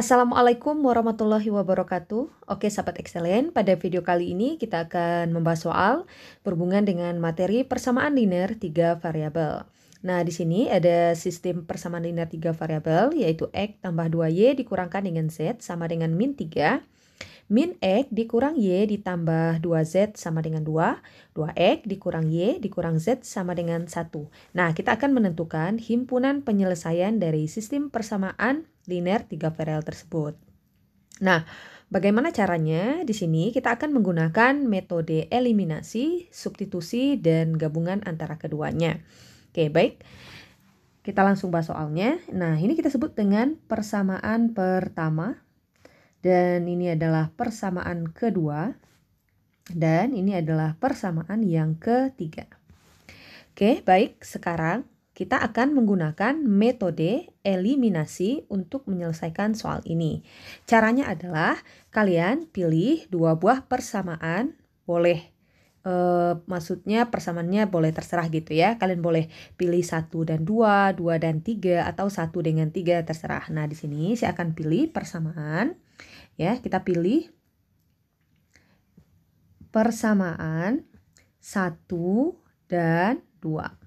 Assalamualaikum warahmatullahi wabarakatuh. Oke sahabat excellent, pada video kali ini kita akan membahas soal berhubungan dengan materi persamaan linear 3 variabel. Nah, di sini ada sistem persamaan linear 3 variabel yaitu X tambah 2Y dikurangkan dengan Z sama dengan min 3. Min X dikurang Y ditambah 2Z sama dengan 2. 2X dikurang Y dikurang Z sama dengan 1. Nah, kita akan menentukan himpunan penyelesaian dari sistem persamaan linear 3 variabel tersebut. Nah, bagaimana caranya? Di sini kita akan menggunakan metode eliminasi, substitusi, dan gabungan antara keduanya. Oke, baik. Kita langsung bahas soalnya. Nah, ini kita sebut dengan persamaan pertama. Dan ini adalah persamaan kedua. Dan ini adalah persamaan yang ketiga. Oke, baik. Sekarang kita akan menggunakan metode eliminasi untuk menyelesaikan soal ini. Caranya adalah kalian pilih dua buah persamaan, boleh maksudnya persamaannya boleh terserah gitu ya. Kalian boleh pilih 1 dan 2, 2 dan 3, atau 1 dengan 3 terserah. Nah, di sini saya akan pilih persamaan. Ya, kita pilih persamaan 1 dan 2.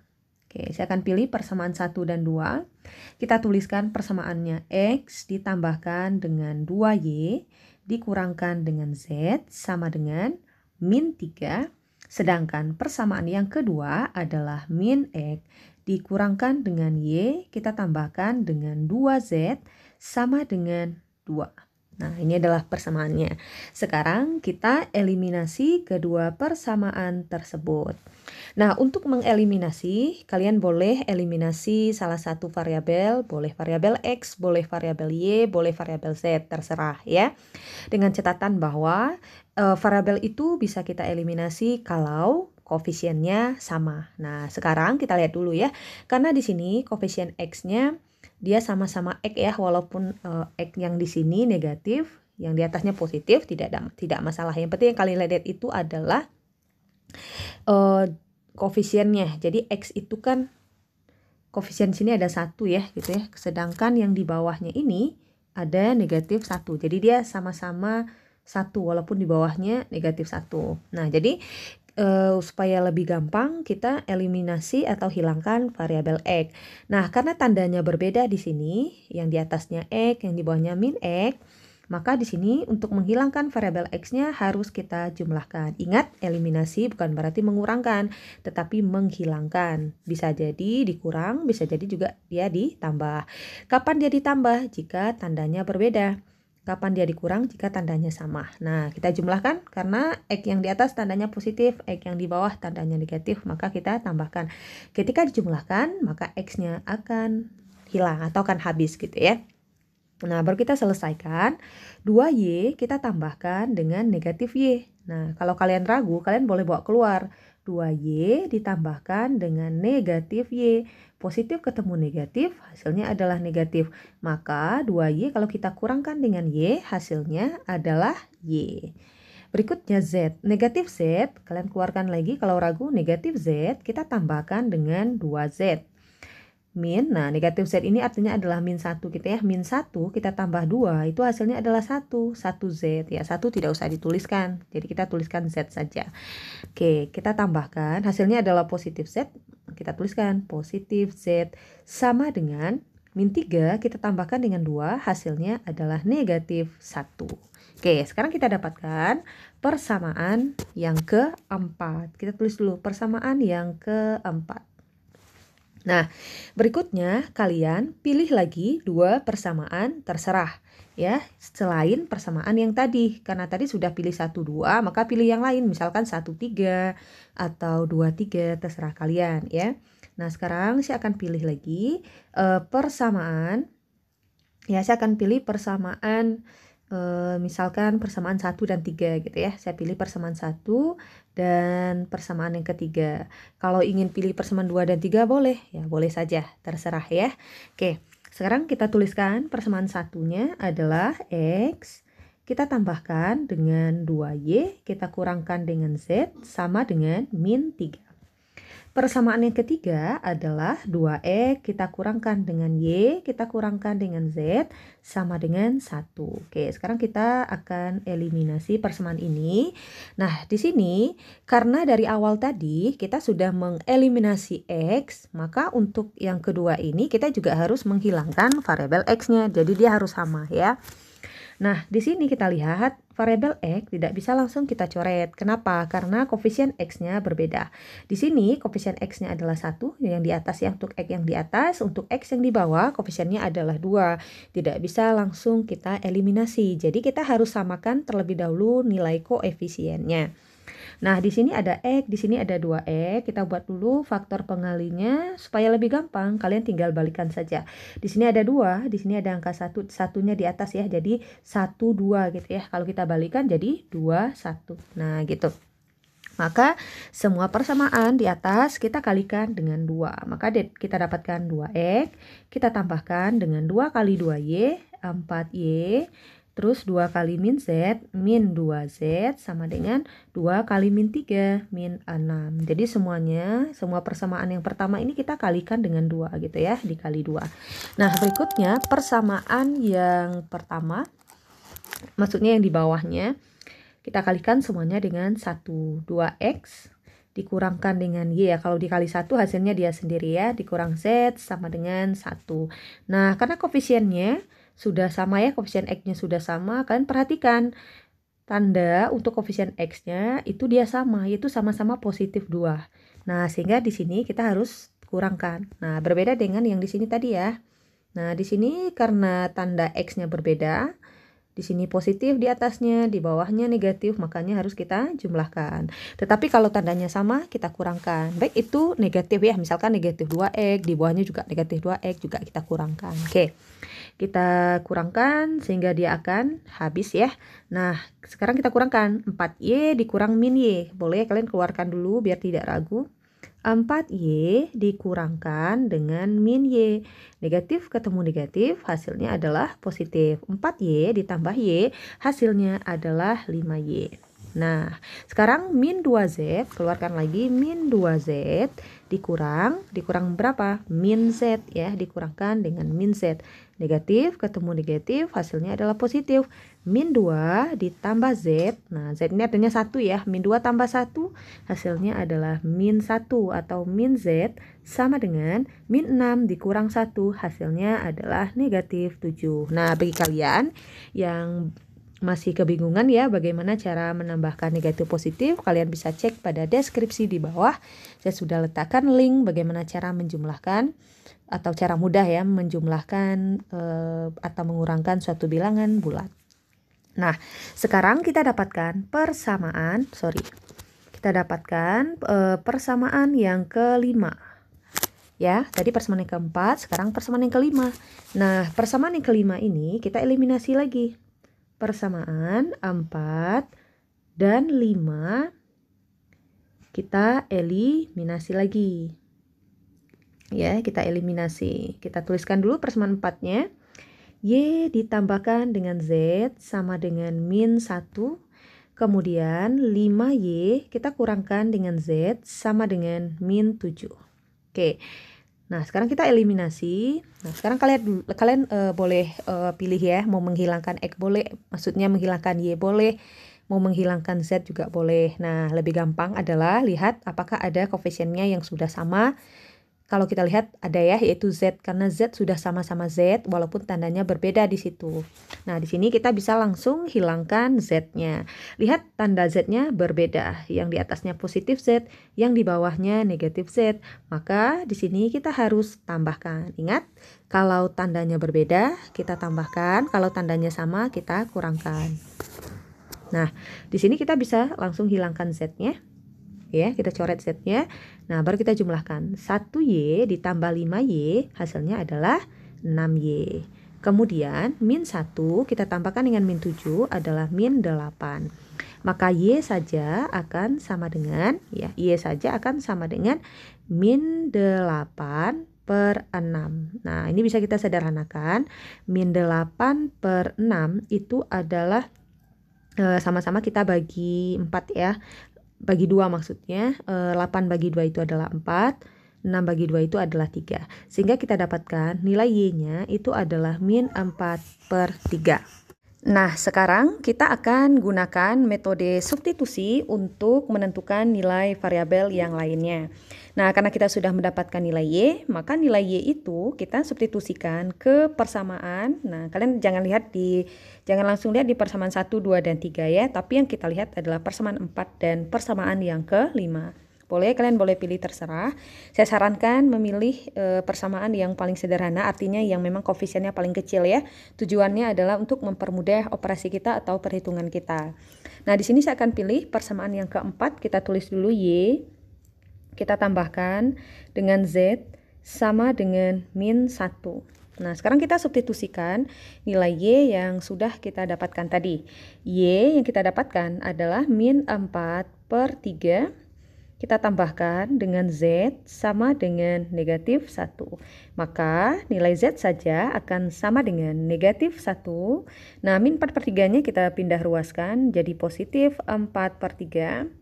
Oke, saya akan pilih persamaan 1 dan 2. Kita tuliskan persamaannya X ditambahkan dengan 2Y dikurangkan dengan Z sama dengan min 3. Sedangkan persamaan yang kedua adalah min X dikurangkan dengan Y kita tambahkan dengan 2Z sama dengan 2. Nah, ini adalah persamaannya. Sekarang kita eliminasi kedua persamaan tersebut. Nah, untuk mengeliminasi, kalian boleh eliminasi salah satu variabel, boleh variabel X, boleh variabel Y, boleh variabel Z, terserah ya. Dengan catatan bahwa variabel itu bisa kita eliminasi kalau koefisiennya sama. Nah, sekarang kita lihat dulu ya. Karena di sini koefisien X-nya dia sama-sama X ya, walaupun X yang di sini negatif, yang di atasnya positif, tidak masalah. Yang penting yang kalian lihat itu adalah koefisiennya. Jadi X itu kan koefisien sini ada 1 ya gitu ya. Sedangkan yang di bawahnya ini ada negatif 1. Jadi dia sama-sama 1 walaupun di bawahnya negatif 1. Nah, jadi supaya lebih gampang kita eliminasi atau hilangkan variabel X. Nah, karena tandanya berbeda di sini, yang di atasnya X, yang di bawahnya min X, maka di sini untuk menghilangkan variabel X-nya harus kita jumlahkan. Ingat, eliminasi bukan berarti mengurangkan, tetapi menghilangkan. Bisa jadi dikurang, bisa jadi juga dia ditambah. Kapan dia ditambah? Jika tandanya berbeda. Kapan dia dikurang? Jika tandanya sama. Nah, kita jumlahkan karena X yang di atas tandanya positif, X yang di bawah tandanya negatif, maka kita tambahkan. Ketika dijumlahkan, maka X-nya akan hilang atau akan habis gitu ya. Nah, baru kita selesaikan. 2Y kita tambahkan dengan negatif Y. Nah, kalau kalian ragu, kalian boleh bawa keluar. 2Y ditambahkan dengan negatif Y. Positif ketemu negatif, hasilnya adalah negatif. Maka 2Y kalau kita kurangkan dengan Y, hasilnya adalah Y. Berikutnya Z. Negatif Z, kalian keluarkan lagi. Kalau ragu, negatif Z kita tambahkan dengan 2Z. Min, nah negatif Z ini artinya adalah min 1 gitu ya. Min 1 kita tambah 2, itu hasilnya adalah 1 Z ya. 1 tidak usah dituliskan, jadi kita tuliskan Z saja. Oke, kita tambahkan, hasilnya adalah positif Z, kita tuliskan positif Z sama dengan min 3 kita tambahkan dengan 2, hasilnya adalah negatif 1. Oke, sekarang kita dapatkan persamaan yang keempat. Kita tulis dulu persamaan yang keempat. Nah, berikutnya kalian pilih lagi dua persamaan terserah ya, selain persamaan yang tadi. Karena tadi sudah pilih 1, 2, maka pilih yang lain, misalkan 1, 3 atau 2, 3, terserah kalian ya. Nah, sekarang saya akan pilih lagi persamaan. Ya, saya akan pilih persamaan misalkan persamaan 1 dan 3 gitu ya. Saya pilih persamaan 1 dan persamaan yang ketiga. Kalau ingin pilih persamaan 2 dan 3 boleh, ya boleh saja, terserah ya. Oke, sekarang kita tuliskan persamaan satunya adalah X, kita tambahkan dengan 2Y, kita kurangkan dengan Z sama dengan min 3. Persamaan yang ketiga adalah 2X kita kurangkan dengan Y, kita kurangkan dengan Z, sama dengan 1. Oke, sekarang kita akan eliminasi persamaan ini. Nah, di sini karena dari awal tadi kita sudah mengeliminasi X, maka untuk yang kedua ini kita juga harus menghilangkan variabel X-nya. Jadi dia harus sama ya. Nah, di sini kita lihat variabel X tidak bisa langsung kita coret. Kenapa? Karena koefisien X-nya berbeda. Di sini koefisien X-nya adalah 1, yang di atas ya, untuk X yang di atas. Untuk X yang di bawah koefisiennya adalah 2. Tidak bisa langsung kita eliminasi. Jadi kita harus samakan terlebih dahulu nilai koefisiennya. Nah, di sini ada X, di sini ada 2X. Kita buat dulu faktor pengalinya supaya lebih gampang. Kalian tinggal balikan saja. Di sini ada 2, di sini ada angka 1, satunya di atas ya. Jadi 1, 2 gitu ya. Kalau kita balikan jadi 2, 1. Nah, gitu. Maka semua persamaan di atas kita kalikan dengan 2. Maka kita dapatkan 2X. Kita tambahkan dengan 2 kali 2Y, 4Y. Terus 2 kali min Z, min 2Z sama dengan 2 kali min 3, min 6. Jadi semuanya, semua persamaan yang pertama ini kita kalikan dengan 2 gitu ya, dikali 2. Nah, berikutnya persamaan yang pertama, maksudnya yang di bawahnya, kita kalikan semuanya dengan 1. 2X dikurangkan dengan Y ya. Kalau dikali 1 hasilnya dia sendiri ya, dikurang Z sama dengan 1. Nah, karena koefisiennya sudah sama ya, koefisien X-nya sudah sama, kalian perhatikan tanda untuk koefisien X-nya itu dia sama, yaitu sama-sama positif 2. Nah, sehingga di sini kita harus kurangkan. Nah, berbeda dengan yang di sini tadi ya. Nah, di sini karena tanda X-nya berbeda, di sini positif di atasnya, di bawahnya negatif, makanya harus kita jumlahkan. Tetapi kalau tandanya sama, kita kurangkan. Baik itu negatif ya, misalkan negatif 2X, di bawahnya juga negatif 2X, juga kita kurangkan. Oke, kita kurangkan sehingga dia akan habis ya. Nah, sekarang kita kurangkan 4Y dikurang min Y. Boleh kalian keluarkan dulu biar tidak ragu. 4Y dikurangkan dengan min Y. Negatif ketemu negatif, hasilnya adalah positif. 4Y ditambah Y, hasilnya adalah 5Y. Nah, sekarang min 2Z, keluarkan lagi min 2Z, dikurang berapa? Min Z ya, dikurangkan dengan min Z. Negatif ketemu negatif, hasilnya adalah positif. Min 2 ditambah Z, nah Z ini artinya 1 ya, min 2 tambah 1, hasilnya adalah min 1 atau min Z sama dengan min 6 dikurang 1, hasilnya adalah negatif 7. Nah, bagi kalian yang masih kebingungan ya bagaimana cara menambahkan negatif positif, kalian bisa cek pada deskripsi di bawah. Saya sudah letakkan link bagaimana cara menjumlahkan atau cara mudah ya menjumlahkan atau mengurangkan suatu bilangan bulat. Nah, sekarang kita dapatkan persamaan yang kelima. Ya, tadi persamaan yang keempat, sekarang persamaan yang kelima. Nah, persamaan yang kelima ini kita eliminasi lagi. Persamaan 4 dan 5 kita eliminasi lagi. Ya, kita eliminasi. Kita tuliskan dulu persamaan 4-nya. Y ditambahkan dengan Z sama dengan min 1. Kemudian 5Y kita kurangkan dengan Z sama dengan min 7. Oke. Nah, sekarang kita eliminasi. Nah, sekarang kalian boleh pilih ya, mau menghilangkan X boleh, maksudnya menghilangkan Y boleh, mau menghilangkan Z juga boleh. Nah, lebih gampang adalah lihat apakah ada koefisiennya yang sudah sama. Kalau kita lihat ada ya, yaitu Z, karena Z sudah sama-sama Z walaupun tandanya berbeda di situ. Nah, di sini kita bisa langsung hilangkan Z-nya. Lihat tanda Z-nya berbeda. Yang di atasnya positif Z, yang di bawahnya negatif Z. Maka di sini kita harus tambahkan. Ingat, kalau tandanya berbeda kita tambahkan, kalau tandanya sama kita kurangkan. Nah, di sini kita bisa langsung hilangkan Z-nya. Ya, kita coret Z-nya. Nah, baru kita jumlahkan. 1Y ditambah 5Y, hasilnya adalah 6Y. Kemudian, min 1 kita tambahkan dengan min 7 adalah min 8. Maka Y saja akan sama dengan, ya, Y saja akan sama dengan min 8 per 6. Nah, ini bisa kita sederhanakan. Min 8 per 6 itu adalah sama-sama kita bagi 4 ya. bagi 2 maksudnya, 8 bagi 2 itu adalah 4, 6 bagi 2 itu adalah 3. Sehingga kita dapatkan nilai Y-nya itu adalah min 4/3. Nah, sekarang kita akan gunakan metode substitusi untuk menentukan nilai variabel yang lainnya. Nah, karena kita sudah mendapatkan nilai Y, maka nilai Y itu kita substitusikan ke persamaan. Nah, kalian jangan langsung lihat di persamaan 1, 2, dan 3 ya, tapi yang kita lihat adalah persamaan 4 dan persamaan yang ke-5. Kalian boleh pilih terserah. Saya sarankan memilih persamaan yang paling sederhana, artinya yang memang koefisiennya paling kecil ya. Tujuannya adalah untuk mempermudah operasi kita atau perhitungan kita. Nah, di sini saya akan pilih persamaan yang keempat. Kita tulis dulu Y. Kita tambahkan dengan Z sama dengan min 1. Nah, sekarang kita substitusikan nilai Y yang sudah kita dapatkan tadi. Y yang kita dapatkan adalah min 4/3. Kita tambahkan dengan Z sama dengan negatif 1. Maka nilai Z saja akan sama dengan negatif 1. Nah, min 4/3-nya kita pindah ruaskan jadi positif 4/3.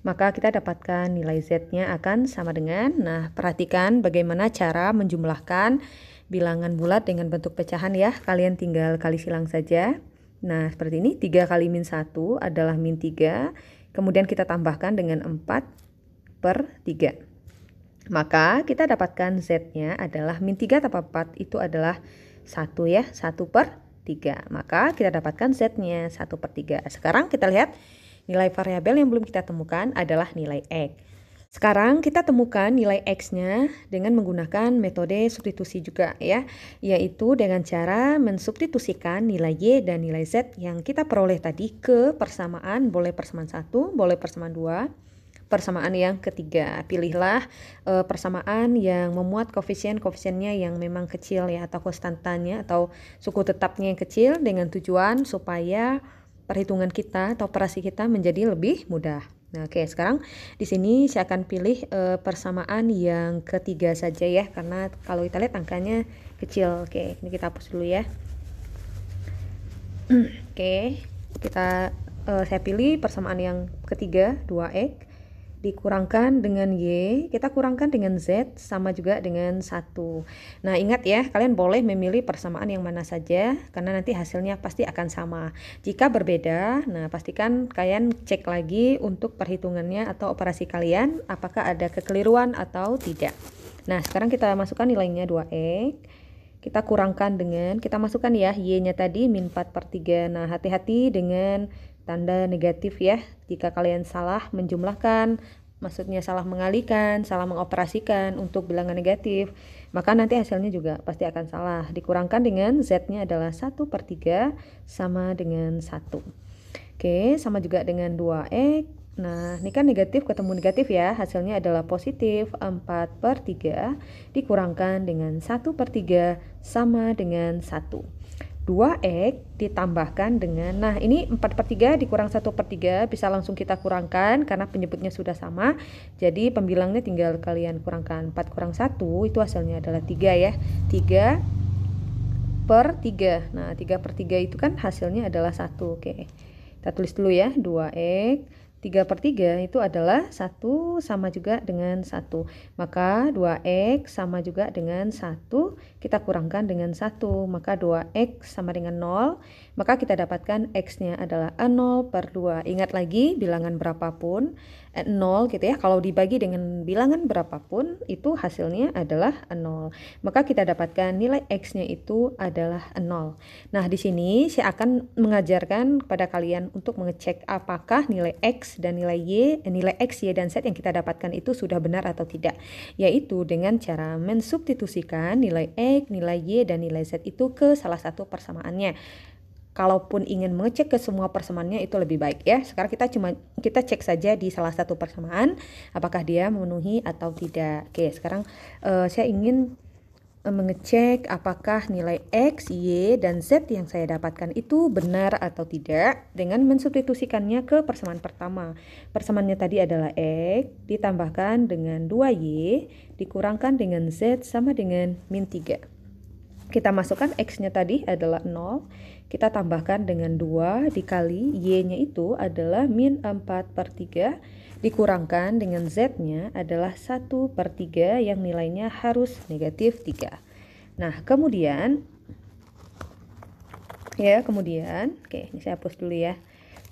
Maka kita dapatkan nilai Z-nya akan sama dengan, nah perhatikan bagaimana cara menjumlahkan bilangan bulat dengan bentuk pecahan ya. Kalian tinggal kali silang saja. Nah, seperti ini, 3 kali min 1 adalah min 3. Kemudian kita tambahkan dengan 4/3. Maka kita dapatkan Z-nya adalah min 3 tambah 4 itu adalah 1 ya, 1/3. Maka kita dapatkan Z-nya 1/3. Sekarang kita lihat nilai variabel yang belum kita temukan adalah nilai X. Sekarang kita temukan nilai X-nya dengan menggunakan metode substitusi juga ya, yaitu dengan cara mensubstitusikan nilai Y dan nilai Z yang kita peroleh tadi ke persamaan, boleh persamaan 1, boleh persamaan 2, persamaan yang ketiga. Pilihlah persamaan yang memuat koefisiennya yang memang kecil ya, atau konstantanya atau suku tetapnya yang kecil, dengan tujuan supaya perhitungan kita atau operasi kita menjadi lebih mudah. Nah, oke, sekarang di sini saya akan pilih persamaan yang ketiga saja ya, karena kalau kita lihat angkanya kecil. Oke, ini kita hapus dulu ya. Oke, saya pilih persamaan yang ketiga, 2X dikurangkan dengan Y, kita kurangkan dengan Z sama juga dengan 1. Nah, ingat ya, kalian boleh memilih persamaan yang mana saja karena nanti hasilnya pasti akan sama. Jika berbeda, nah pastikan kalian cek lagi untuk perhitungannya atau operasi kalian apakah ada kekeliruan atau tidak. Nah, sekarang kita masukkan nilainya 2X. Kita kurangkan dengan, kita masukkan ya Y-nya tadi min 4/3. Nah, hati-hati dengan tanda negatif ya. Jika kalian salah menjumlahkan, maksudnya salah mengalihkan, salah mengoperasikan untuk bilangan negatif, maka nanti hasilnya juga pasti akan salah. Dikurangkan dengan Z-nya adalah 1/3 sama dengan 1. Oke, sama juga dengan 2X. Nah, ini kan negatif ketemu negatif ya, hasilnya adalah positif 4/3 dikurangkan dengan 1/3 sama dengan 1. 2X ditambahkan dengan, nah ini 4/3 dikurang 1/3 bisa langsung kita kurangkan karena penyebutnya sudah sama, jadi pembilangnya tinggal kalian kurangkan. 4 kurang 1 itu hasilnya adalah 3 ya, 3/3. Nah, 3/3 itu kan hasilnya adalah 1. Oke, kita tulis dulu ya, 2X 3/3 itu adalah 1 sama juga dengan 1. Maka 2X sama juga dengan 1. Kita kurangkan dengan 1. Maka 2X sama dengan 0. Maka kita dapatkan X-nya adalah 0/2. Ingat lagi bilangan berapapun 0 gitu ya. Kalau dibagi dengan bilangan berapapun itu hasilnya adalah 0. Maka kita dapatkan nilai X-nya itu adalah 0. Nah, di sini saya akan mengajarkan kepada kalian untuk mengecek apakah nilai X dan nilai X, Y, dan Z yang kita dapatkan itu sudah benar atau tidak. Yaitu dengan cara mensubstitusikan nilai X, nilai Y, dan nilai Z itu ke salah satu persamaannya. Kalaupun ingin mengecek ke semua persamaannya itu lebih baik ya. Sekarang kita cek saja di salah satu persamaan apakah dia memenuhi atau tidak. Oke, sekarang saya ingin mengecek apakah nilai X, Y, dan Z yang saya dapatkan itu benar atau tidak dengan mensubstitusikannya ke persamaan pertama. Persamaannya tadi adalah X ditambahkan dengan 2Y dikurangkan dengan Z sama dengan min 3. Kita masukkan X-nya tadi adalah 0, kita tambahkan dengan 2 dikali Y-nya itu adalah min 4/3, dikurangkan dengan Z-nya adalah 1/3 yang nilainya harus negatif 3. Nah, kemudian oke, ini saya hapus dulu ya.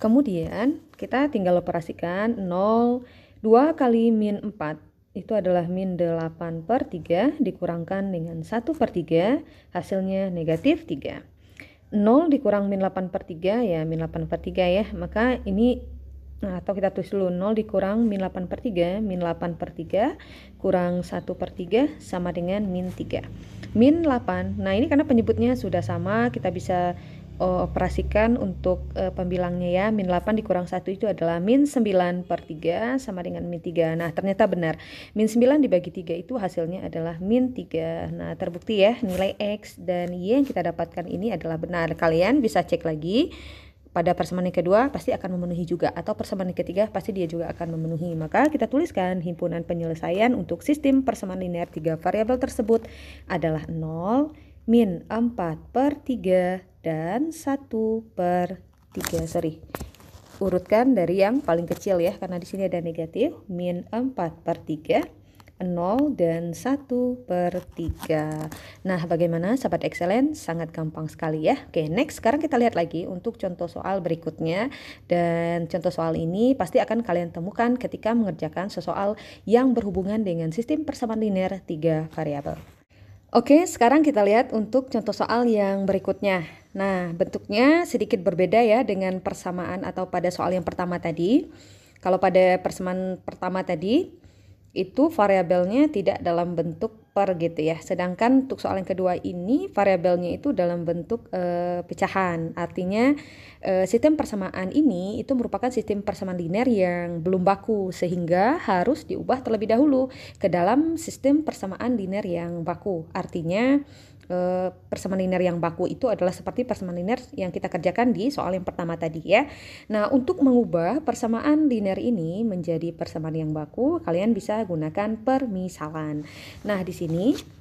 Kemudian kita tinggal operasikan 0, 2 kali min 4 itu adalah min 8/3 dikurangkan dengan 1/3, hasilnya negatif 3. 0 dikurang min 8/3 ya min 8/3 ya, maka ini atau kita tulis dulu 0 dikurang min 8/3, min 8/3 kurang 1/3 sama dengan min 3. Min 8, nah ini karena penyebutnya sudah sama, kita bisa operasikan untuk pembilangnya ya. Min 8 dikurang 1 itu adalah min 9/3 sama dengan min 3. Nah, ternyata benar. Min 9 dibagi 3 itu hasilnya adalah min 3. Nah, terbukti ya nilai X dan Y yang kita dapatkan ini adalah benar. Kalian bisa cek lagi pada persamaan yang kedua pasti akan memenuhi juga, atau persamaan yang ketiga pasti dia juga akan memenuhi. Maka kita tuliskan himpunan penyelesaian untuk sistem persamaan linear 3 variabel tersebut adalah 0, min 4/3 dan 1/3. Urutkan dari yang paling kecil ya, karena di sini ada negatif. Min 4/3, 0 dan 1/3. Nah, bagaimana sahabat excellent? Sangat gampang sekali ya. Oke, next sekarang kita lihat lagi untuk contoh soal berikutnya. Dan contoh soal ini pasti akan kalian temukan ketika mengerjakan soal yang berhubungan dengan sistem persamaan linear 3 variabel. Oke, sekarang kita lihat untuk contoh soal yang berikutnya. Nah, bentuknya sedikit berbeda ya dengan persamaan atau pada soal yang pertama tadi. Kalau pada persamaan pertama tadi, itu variabelnya tidak dalam bentuk per gitu ya. Sedangkan untuk soal yang kedua ini variabelnya itu dalam bentuk pecahan. Artinya sistem persamaan ini itu merupakan sistem persamaan linear yang belum baku, sehingga harus diubah terlebih dahulu ke dalam sistem persamaan linear yang baku. Artinya persamaan linear yang baku itu adalah seperti persamaan linear yang kita kerjakan di soal yang pertama tadi ya. Nah, untuk mengubah persamaan linear ini menjadi persamaan yang baku, kalian bisa gunakan permisalan. Nah, di sini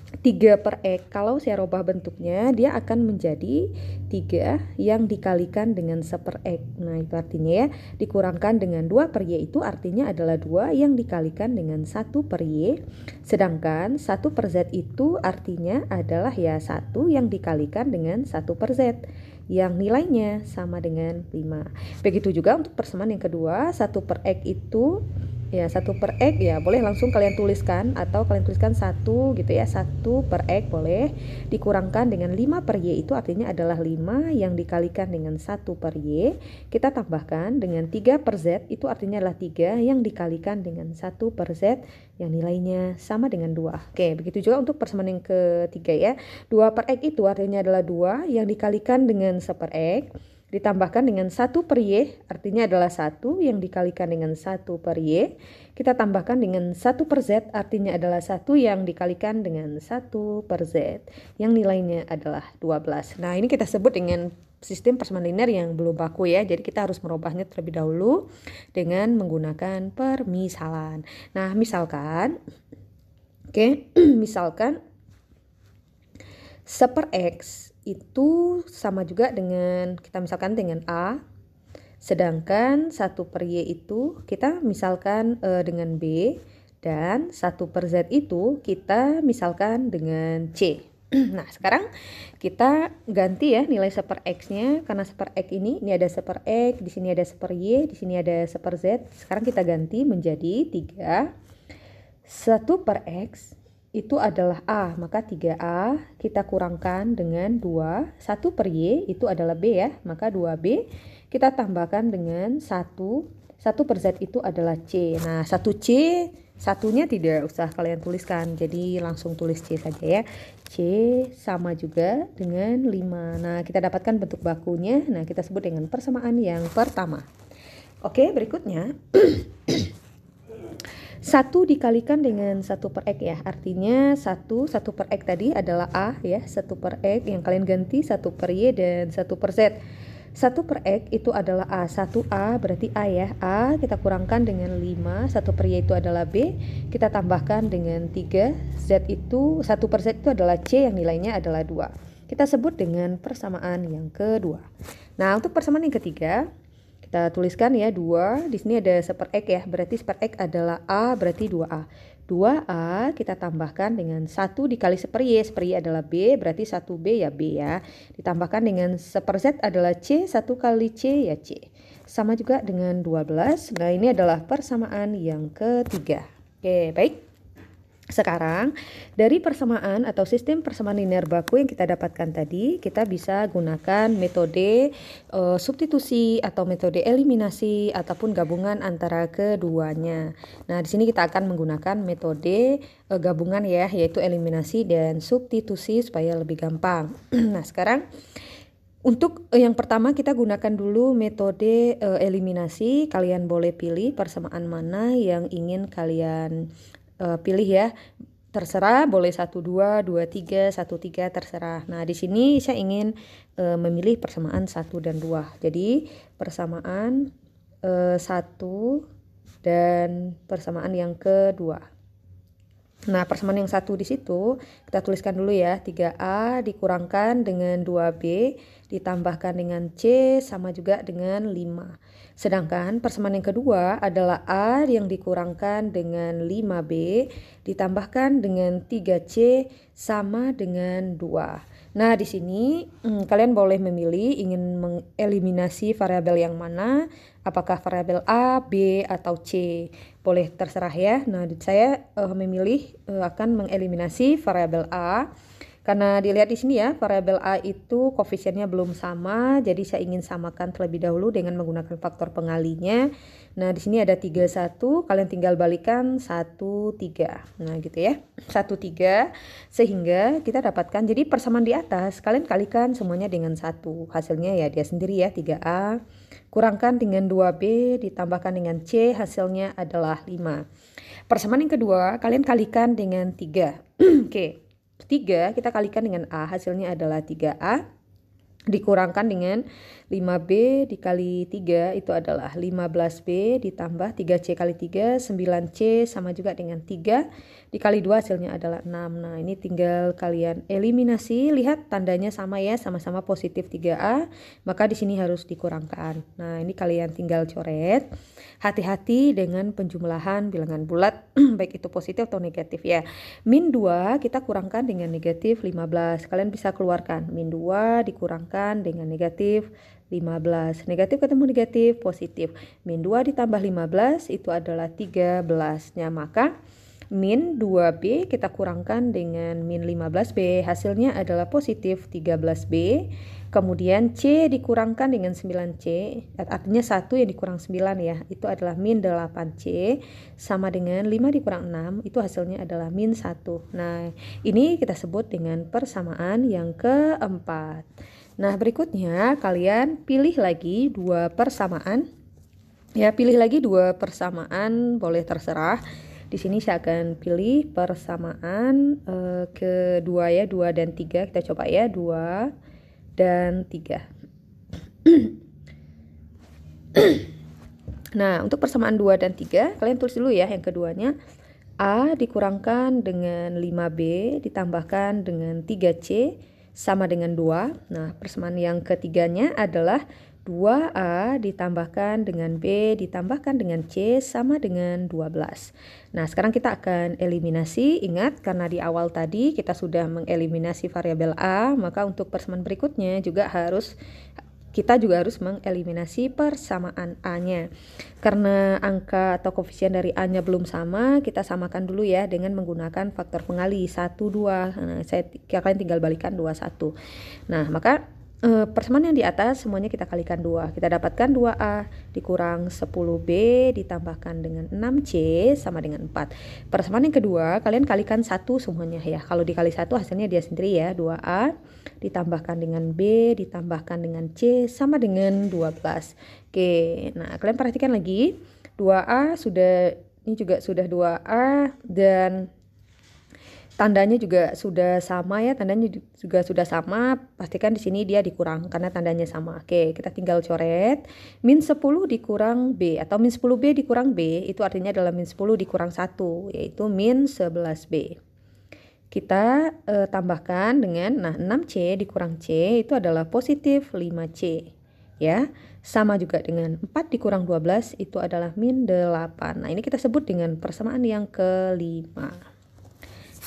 3/X, kalau saya rubah bentuknya dia akan menjadi 3 yang dikalikan dengan 1/X. Nah, itu artinya ya dikurangkan dengan 2/Y itu artinya adalah 2 yang dikalikan dengan 1/Y. Sedangkan 1/Z itu artinya adalah ya 1 yang dikalikan dengan 1/Z yang nilainya sama dengan 5. Begitu juga untuk persamaan yang kedua, 1/X itu ya 1/X ya boleh langsung kalian tuliskan atau kalian tuliskan 1 gitu ya, 1/X boleh dikurangkan dengan 5/Y itu artinya adalah 5 yang dikalikan dengan 1/Y, kita tambahkan dengan 3/Z itu artinya adalah 3 yang dikalikan dengan 1/Z yang nilainya sama dengan 2. Oke, begitu juga untuk persamaan yang ketiga ya, 2/X itu artinya adalah 2 yang dikalikan dengan 1/X ditambahkan dengan 1/Y artinya adalah 1 yang dikalikan dengan 1/Y, kita tambahkan dengan 1/Z artinya adalah 1 yang dikalikan dengan 1/Z yang nilainya adalah 12. Nah, ini kita sebut dengan sistem persamaan linear yang belum baku ya, jadi kita harus merubahnya terlebih dahulu dengan menggunakan permisalan. Nah, misalkan misalkan 1/X itu sama juga dengan, kita misalkan dengan A, sedangkan 1/Y itu kita misalkan dengan B, dan 1/Z itu kita misalkan dengan C. Nah, sekarang kita ganti ya nilai 1/X-nya, karena 1/X ini ada 1/X, di sini ada 1/Y, di sini ada 1/Z. Sekarang kita ganti menjadi 3. 1/X itu adalah A, maka 3A kita kurangkan dengan 2, 1/Y itu adalah B ya, maka 2B kita tambahkan dengan 1, 1/Z itu adalah C. Nah, 1C, satunya tidak usah kalian tuliskan, jadi langsung tulis C saja ya. C sama juga dengan 5. Nah, kita dapatkan bentuk bakunya, nah kita sebut dengan persamaan yang pertama. Oke, berikutnya 1 dikalikan dengan 1/X ya, artinya 1/X tadi adalah A ya, 1/X yang kalian ganti 1/Y dan 1/Z. 1/X itu adalah A, 1A berarti A ya, A kita kurangkan dengan 5, 1/Y itu adalah B, kita tambahkan dengan 3, Z itu 1/Z itu adalah C yang nilainya adalah 2. Kita sebut dengan persamaan yang kedua. Nah, untuk persamaan yang ketiga, Kita tuliskan ya 2, di sini ada 1/X ya, berarti 1/X adalah A, berarti 2A. 2A kita tambahkan dengan 1 dikali 1/Y, 1/Y adalah B, berarti 1B ya B ya. Ditambahkan dengan 1/Z adalah C, 1 kali C ya C. Sama juga dengan 12, nah ini adalah persamaan yang ketiga. Oke, baik. Sekarang dari persamaan atau sistem persamaan linear baku yang kita dapatkan tadi, kita bisa gunakan metode substitusi atau metode eliminasi ataupun gabungan antara keduanya. Nah, di sini kita akan menggunakan metode gabungan ya, yaitu eliminasi dan substitusi supaya lebih gampang. Nah, sekarang untuk yang pertama kita gunakan dulu metode eliminasi. Kalian boleh pilih persamaan mana yang ingin kalian pilih ya, terserah, boleh 1, 2, 2, 3, 1, 3, terserah. Nah, di sini saya ingin memilih persamaan 1 dan 2. Jadi persamaan 1 dan persamaan yang kedua. Nah, persamaan yang 1 di situ kita tuliskan dulu ya, 3A dikurangkan dengan 2B ditambahkan dengan C sama juga dengan 5. Sedangkan persamaan yang kedua adalah A yang dikurangkan dengan 5B ditambahkan dengan 3C sama dengan 2. Nah, di sini kalian boleh memilih ingin mengeliminasi variabel yang mana, apakah variabel A, B, atau C. Boleh terserah ya. Nah, saya memilih akan mengeliminasi variabel A. Karena dilihat di sini ya, variabel A itu koefisiennya belum sama, jadi saya ingin samakan terlebih dahulu dengan menggunakan faktor pengalinya. Nah, di sini ada 31, kalian tinggal balikan 1, 3. Nah, gitu ya. 1, 3, sehingga kita dapatkan, jadi persamaan di atas, kalian kalikan semuanya dengan 1. Hasilnya ya dia sendiri ya, 3A. Kurangkan dengan 2B, ditambahkan dengan C, hasilnya adalah 5. Persamaan yang kedua, kalian kalikan dengan 3. Oke. 3 kita kalikan dengan A, hasilnya adalah 3A dikurangkan dengan 5B dikali 3 itu adalah 15B ditambah 3C kali 3 9C sama juga dengan 3 dikali 2 hasilnya adalah 6. Nah, ini tinggal kalian eliminasi, lihat tandanya sama ya, sama-sama positif 3A, maka di sini harus dikurangkan. Nah, ini kalian tinggal coret. Hati-hati dengan penjumlahan bilangan bulat baik itu positif atau negatif ya. Min 2 kita kurangkan dengan negatif 15. Kalian bisa keluarkan min 2 dikurangkan dengan negatif 15. Negatif ketemu negatif, positif. Min 2 ditambah 15 itu adalah 13-nya. Maka min 2B kita kurangkan dengan min 15B. Hasilnya adalah positif 13B. Kemudian C dikurangkan dengan 9C. Artinya 1 yang dikurang 9 ya. Itu adalah min 8C. Sama dengan 5 dikurang 6. Itu hasilnya adalah min 1. Nah, ini kita sebut dengan persamaan yang keempat. Nah, berikutnya kalian pilih lagi 2 persamaan. Ya, pilih lagi 2 persamaan, boleh terserah. Di sini saya akan pilih persamaan kedua ya, 2 dan 3. Kita coba ya, 2 dan 3. Nah, untuk persamaan 2 dan 3, kalian tulis dulu ya yang keduanya. A dikurangkan dengan 5B ditambahkan dengan 3C sama dengan 2. Nah, persamaan yang ketiganya adalah 2A ditambahkan dengan B ditambahkan dengan C sama dengan 12. Nah, sekarang kita akan eliminasi. Ingat, karena di awal tadi kita sudah mengeliminasi variabel A, maka untuk persamaan berikutnya kita juga harus mengeliminasi persamaan A-nya. Karena angka atau koefisien dari A-nya belum sama, kita samakan dulu ya dengan menggunakan faktor pengali 1, 2. Nah, kalian tinggal balikan 2, 1. Nah, maka persamaan yang di atas semuanya kita kalikan 2. Kita dapatkan 2A dikurang 10B ditambahkan dengan 6C sama dengan 4. Persamaan yang kedua, kalian kalikan 1 semuanya ya. Kalau dikali 1 hasilnya dia sendiri ya, 2A ditambahkan dengan B ditambahkan dengan C sama dengan 12. Oke, nah kalian perhatikan lagi, 2A ini juga sudah 2A dan tandanya juga sudah sama ya, tandanya juga sudah sama. Pastikan di sini dia dikurang karena tandanya sama. Oke, kita tinggal coret. Min 10 dikurang B atau min 10B dikurang B itu artinya adalah min 10 dikurang 1, yaitu min 11B. Kita tambahkan dengan 6C dikurang C itu adalah positif 5C. ya. Sama juga dengan 4 dikurang 12 itu adalah min 8. Nah, ini kita sebut dengan persamaan yang kelima.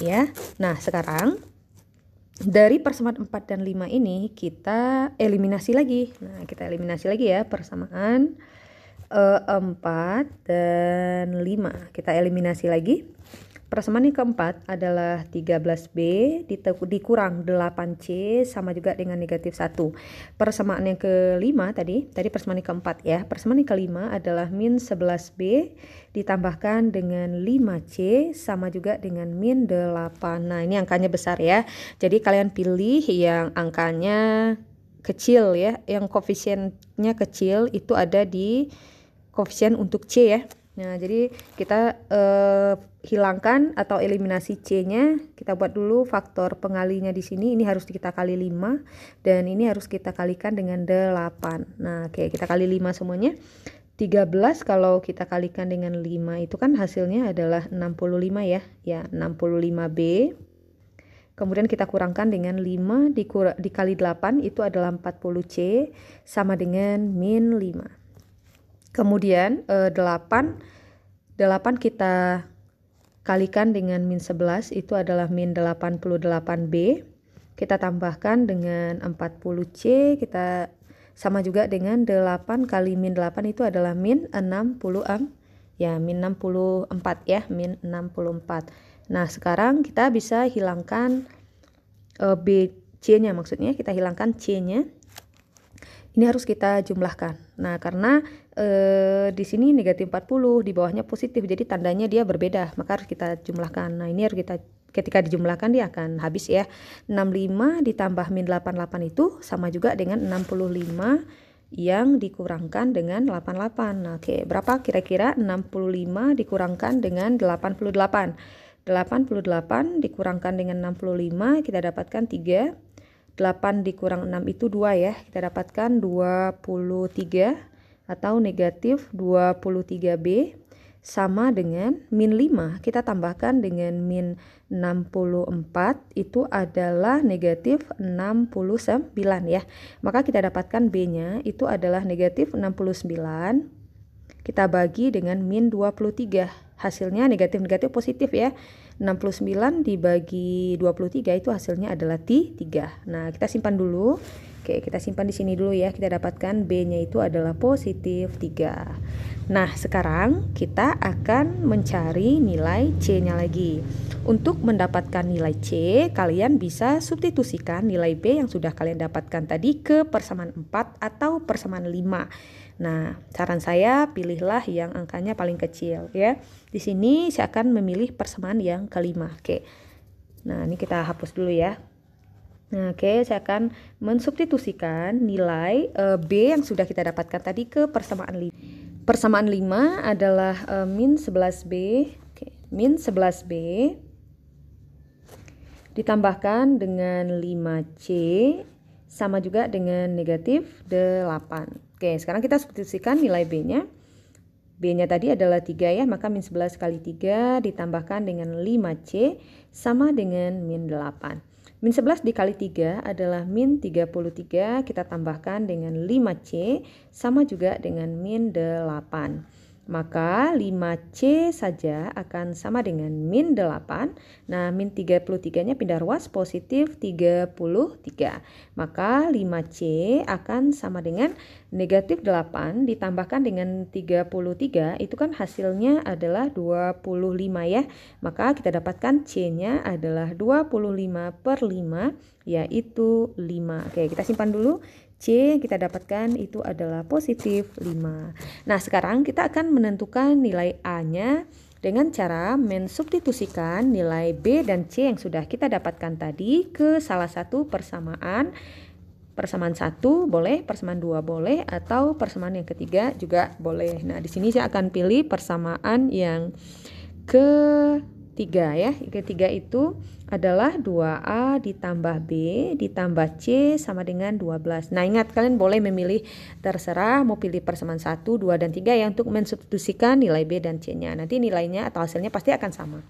Ya. Nah, sekarang dari persamaan 4 dan 5 ini kita eliminasi lagi. Nah, kita eliminasi lagi ya persamaan 4 dan 5. Kita eliminasi lagi. Persamaan yang keempat adalah 13B dikurang 8C sama juga dengan negatif 1. Persamaan yang kelima tadi persamaan yang keempat ya. Persamaan yang kelima adalah min 11B ditambahkan dengan 5C sama juga dengan min 8. Nah, ini angkanya besar ya. Jadi kalian pilih yang angkanya kecil ya. Yang koefisiennya kecil itu ada di koefisien untuk C ya. Nah, jadi kita hilangkan atau eliminasi C-nya. Kita buat dulu faktor pengalinya di sini. Ini harus kita kali 5 dan ini harus kita kalikan dengan 8. Nah, oke, kita kali 5 semuanya. 13 kalau kita kalikan dengan 5 itu kan hasilnya adalah 65 ya. Ya, 65B. Kemudian kita kurangkan dengan 5 dikali 8 itu adalah 40C sama dengan min 5. Kemudian 8 kita kalikan dengan min 11 itu adalah min 88B. Kita tambahkan dengan 40C, kita sama juga dengan 8 kali min 8 itu adalah min 64 ya, min 64. Nah, sekarang kita bisa hilangkan C-nya, maksudnya kita hilangkan C-nya. Ini harus kita jumlahkan. Nah, karena di sini negatif 40, di bawahnya positif, jadi tandanya dia berbeda, maka harus kita jumlahkan. Nah, ini harus ketika dijumlahkan dia akan habis ya. 65 ditambah min 88 itu sama juga dengan 65 yang dikurangkan dengan 88. Nah, oke, berapa kira-kira 65 dikurangkan dengan 88? 88 dikurangkan dengan 65 kita dapatkan 3. 8 dikurang 6 itu 2 ya. Kita dapatkan 23 atau negatif 23B sama dengan min 5. Kita tambahkan dengan min 64 itu adalah negatif 69 ya. Maka kita dapatkan B-nya itu adalah negatif 69. Kita bagi dengan min 23. Hasilnya negatif positif ya. 69 dibagi 23 itu hasilnya adalah 3. Nah, kita simpan dulu. Oke, kita simpan di sini dulu ya. Kita dapatkan B-nya itu adalah positif 3. Nah, sekarang kita akan mencari nilai C-nya lagi. Untuk mendapatkan nilai C, kalian bisa substitusikan nilai B yang sudah kalian dapatkan tadi ke persamaan 4 atau persamaan 5. Nah, saran saya pilihlah yang angkanya paling kecil ya. Di sini saya akan memilih persamaan yang kelima. Oke. Nah, ini kita hapus dulu ya. Nah, oke, saya akan mensubstitusikan nilai B yang sudah kita dapatkan tadi ke persamaan 5. Persamaan 5 adalah min 11B. Oke, min 11B ditambahkan dengan 5C sama juga dengan negatif 8. Oke, sekarang kita substitusikan nilai B-nya. B-nya tadi adalah 3 ya, maka min 11 kali 3 ditambahkan dengan 5C sama dengan min 8. Min 11 dikali 3 adalah min 33, kita tambahkan dengan 5C sama juga dengan min 8. Maka 5C saja akan sama dengan min 8. Nah, min 33-nya pindah ruas positif 33. Maka 5C akan sama dengan negatif 8 ditambahkan dengan 33. Itu kan hasilnya adalah 25 ya. Maka kita dapatkan C-nya adalah 25/5 yaitu 5. Oke, kita simpan dulu. C yang kita dapatkan itu adalah positif 5. Nah, sekarang kita akan menentukan nilai A-nya dengan cara mensubstitusikan nilai B dan C yang sudah kita dapatkan tadi ke salah satu persamaan. Persamaan 1 boleh, persamaan 2 boleh, atau persamaan yang ketiga juga boleh. Nah, di sini saya akan pilih persamaan yang ketiga ya. Ketiga itu adalah 2A ditambah B ditambah C sama dengan 12. Nah, ingat kalian boleh memilih, terserah mau pilih persamaan 1, 2, dan 3 ya untuk mensubstitusikan nilai B dan C-nya. Nanti nilainya atau hasilnya pasti akan sama.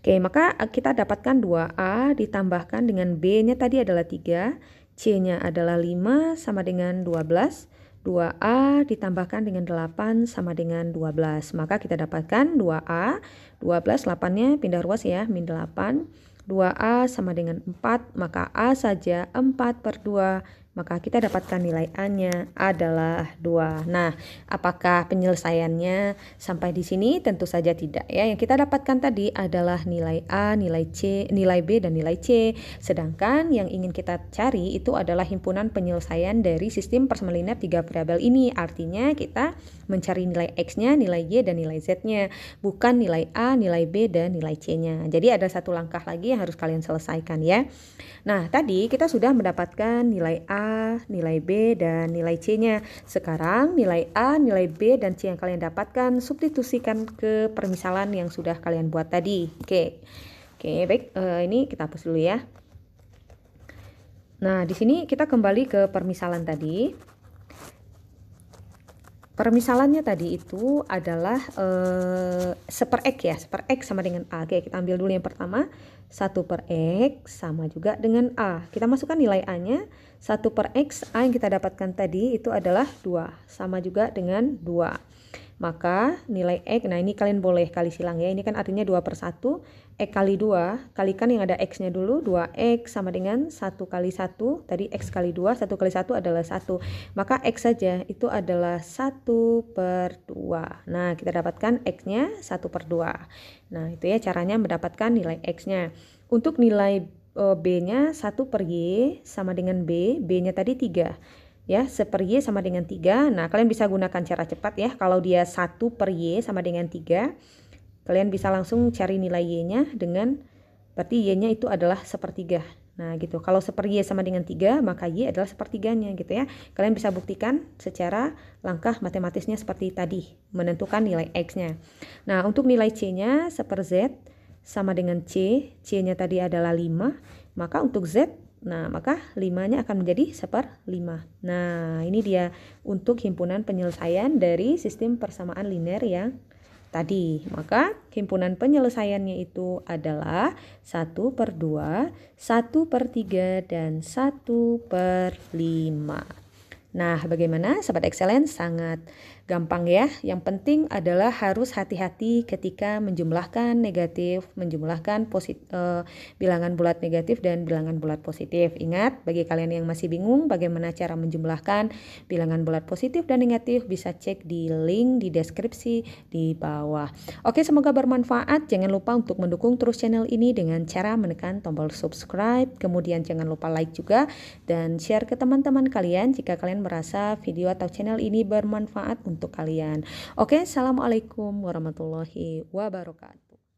Oke, maka kita dapatkan 2A ditambahkan dengan B-nya tadi adalah 3, C-nya adalah 5 sama dengan 12. 2A ditambahkan dengan 8 sama dengan 12. Maka kita dapatkan 2A, 12, 8-nya pindah ruas ya, min 8. 2A sama dengan 4, maka A saja 4/2. Maka kita dapatkan nilai A-nya adalah 2. Nah, apakah penyelesaiannya sampai di sini? Tentu saja tidak ya. Yang kita dapatkan tadi adalah nilai A, nilai C, nilai B, dan nilai C. Sedangkan yang ingin kita cari itu adalah himpunan penyelesaian dari sistem persamaan linear 3 variabel ini. Artinya kita mencari nilai X-nya, nilai Y, dan nilai Z-nya. Bukan nilai A, nilai B, dan nilai C-nya. Jadi ada satu langkah lagi yang harus kalian selesaikan ya. Nah, tadi kita sudah mendapatkan nilai A, nilai B, dan nilai C-nya. Sekarang nilai A, nilai B, dan C yang kalian dapatkan substitusikan ke permisalan yang sudah kalian buat tadi. Oke, baik. Ini kita hapus dulu ya. Nah, di sini kita kembali ke permisalan tadi. Permisalannya tadi itu adalah 1/X ya, 1/X sama dengan A. Oke, kita ambil dulu yang pertama, 1/X sama juga dengan A. Kita masukkan nilai A-nya, 1/X, A yang kita dapatkan tadi itu adalah 2, sama juga dengan 2. Maka nilai X, nah ini kalian boleh kali silang ya, ini kan artinya 2/1, X kali 2, kalikan yang ada X-nya dulu, 2X sama dengan 1 kali 1, tadi X kali 2, 1 kali 1 adalah 1, maka X saja itu adalah 1/2. Nah, kita dapatkan X-nya 1/2. Nah, itu ya caranya mendapatkan nilai X-nya. Untuk nilai B-nya 1/Y sama dengan B, B-nya tadi 3. Ya, 1/Y sama dengan 3. Nah, kalian bisa gunakan cara cepat ya. Kalau dia 1/Y sama dengan 3, kalian bisa langsung cari nilai Y-nya dengan, berarti Y-nya itu adalah 1/3. Nah, gitu. Kalau 1/Y sama dengan 3, maka Y adalah 1/3-nya gitu ya. Kalian bisa buktikan secara langkah matematisnya seperti tadi, menentukan nilai X-nya. Nah, untuk nilai C-nya 1/Z sama dengan C, C-nya tadi adalah 5, maka untuk Z, nah, maka 5-nya akan menjadi 1/5. Nah, ini dia untuk himpunan penyelesaian dari sistem persamaan linear yang tadi. Maka himpunan penyelesaiannya itu adalah 1/2, 1/3, dan 1/5. Nah, bagaimana Sobat Excellence? Sangat gampang ya. Yang penting adalah harus hati-hati ketika menjumlahkan negatif, menjumlahkan bilangan bulat negatif dan bilangan bulat positif. Ingat, bagi kalian yang masih bingung bagaimana cara menjumlahkan bilangan bulat positif dan negatif, bisa cek di link di deskripsi di bawah. Oke, semoga bermanfaat. Jangan lupa untuk mendukung terus channel ini dengan cara menekan tombol subscribe. Kemudian jangan lupa like juga dan share ke teman-teman kalian jika kalian merasa video atau channel ini bermanfaat untuk kalian. Oke, assalamualaikum warahmatullahi wabarakatuh.